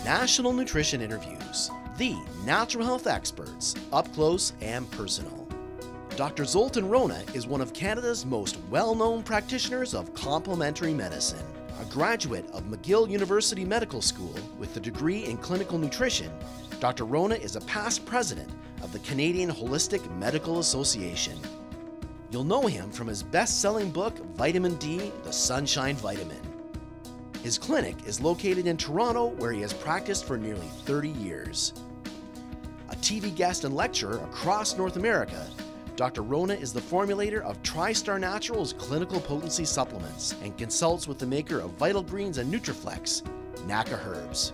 National Nutrition Interviews, the natural health experts, up close and personal. Dr. Zoltan Rona is one of Canada's most well-known practitioners of complementary medicine. A graduate of McGill University Medical School with a degree in clinical nutrition, Dr. Rona is a past president of the Canadian Holistic Medical Association. You'll know him from his best-selling book, Vitamin D, the Sunshine Vitamin. His clinic is located in Toronto, where he has practiced for nearly 30 years. A TV guest and lecturer across North America, Dr. Rona is the formulator of TriStar Natural's clinical potency supplements and consults with the maker of Vital Greens and Nutriflex, Naka Herbs.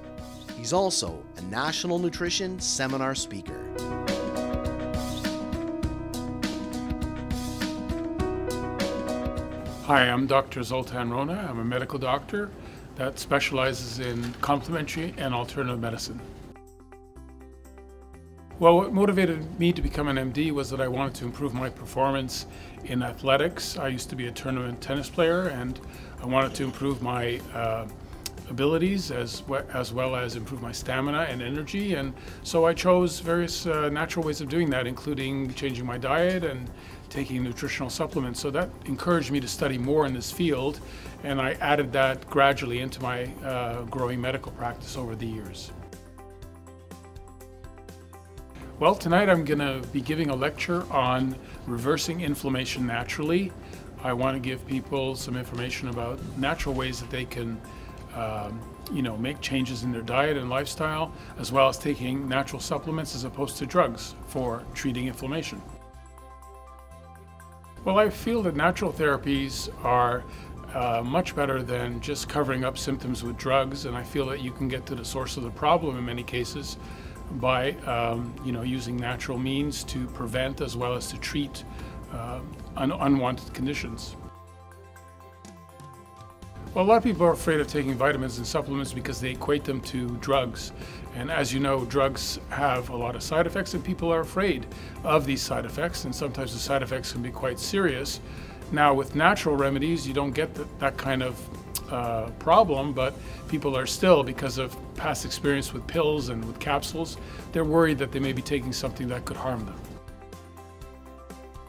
He's also a National Nutrition seminar speaker. Hi, I'm Dr. Zoltan Rona. I'm a medical doctor that specializes in complementary and alternative medicine. Well, what motivated me to become an MD was that I wanted to improve my performance in athletics. I used to be a tournament tennis player, and I wanted to improve my abilities as well as improve my stamina and energy. And so I chose various natural ways of doing that, including changing my diet and taking nutritional supplements. So that encouraged me to study more in this field, and I added that gradually into my growing medical practice over the years. Well, tonight I'm going to be giving a lecture on reversing inflammation naturally. I want to give people some information about natural ways that they can make changes in their diet and lifestyle, as well as taking natural supplements as opposed to drugs for treating inflammation. Well, I feel that natural therapies are much better than just covering up symptoms with drugs, and I feel that you can get to the source of the problem in many cases by using natural means to prevent as well as to treat unwanted conditions. Well, a lot of people are afraid of taking vitamins and supplements because they equate them to drugs. And as you know, drugs have a lot of side effects, and people are afraid of these side effects, and sometimes the side effects can be quite serious. Now, with natural remedies, you don't get that kind of problem, but people are still, because of past experience with pills and with capsules, they're worried that they may be taking something that could harm them.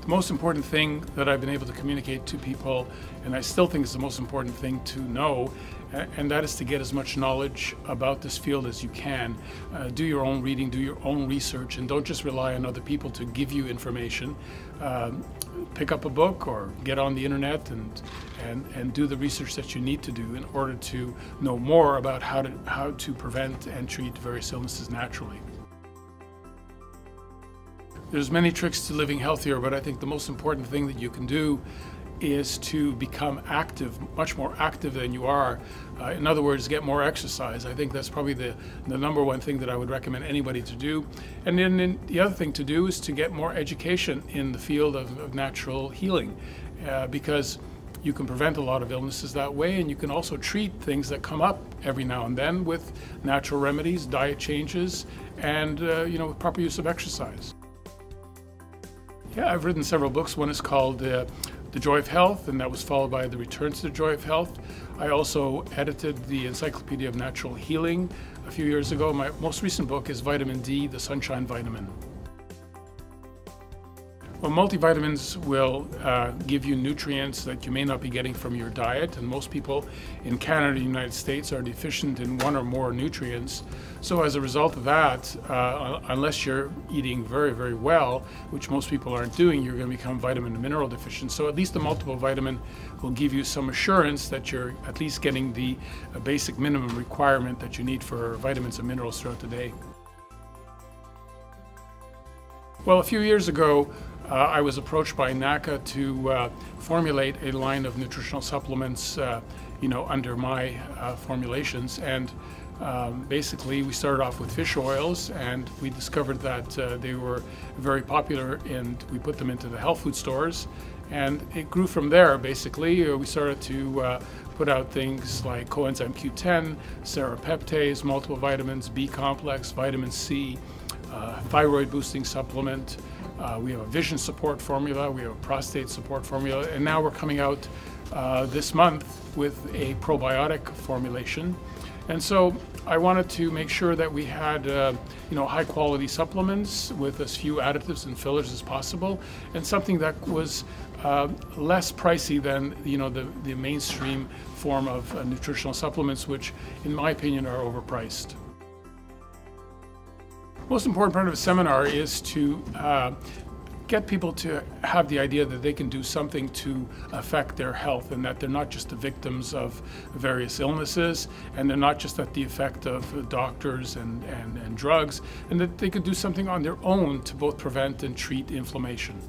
The most important thing that I've been able to communicate to people, and I still think is the most important thing to know, and that is to get as much knowledge about this field as you can. Do your own reading, do your own research, and don't just rely on other people to give you information. Pick up a book or get on the internet and do the research that you need to do in order to know more about how to prevent and treat various illnesses naturally. There's many tricks to living healthier, but I think the most important thing that you can do is to become active, much more active than you are. In other words, get more exercise. I think that's probably the number one thing that I would recommend anybody to do. And then the other thing to do is to get more education in the field of natural healing, because you can prevent a lot of illnesses that way, and you can also treat things that come up every now and then with natural remedies, diet changes, and with proper use of exercise. Yeah, I've written several books. One is called The Joy of Health, and that was followed by The Return to the Joy of Health. I also edited the Encyclopedia of Natural Healing a few years ago. My most recent book is Vitamin D, the Sunshine Vitamin. Well, multivitamins will give you nutrients that you may not be getting from your diet, and most people in Canada and the United States are deficient in one or more nutrients. So as a result of that, unless you're eating very, very well, which most people aren't doing, you're going to become vitamin and mineral deficient. So at least a multiple vitamin will give you some assurance that you're at least getting the basic minimum requirement that you need for vitamins and minerals throughout the day. Well, a few years ago, I was approached by Naka to formulate a line of nutritional supplements, under my formulations. And basically, we started off with fish oils, and we discovered that they were very popular, and we put them into the health food stores. And it grew from there, basically. We started to put out things like Coenzyme Q10, Serrapeptase, multiple vitamins, B complex, vitamin C, thyroid boosting supplement. We have a vision support formula, we have a prostate support formula, and now we're coming out this month with a probiotic formulation. And so I wanted to make sure that we had high quality supplements with as few additives and fillers as possible, and something that was less pricey than the mainstream form of nutritional supplements, which in my opinion are overpriced. Most important part of a seminar is to get people to have the idea that they can do something to affect their health, and that they're not just the victims of various illnesses, and they're not just at the effect of doctors and drugs, and that they could do something on their own to both prevent and treat inflammation.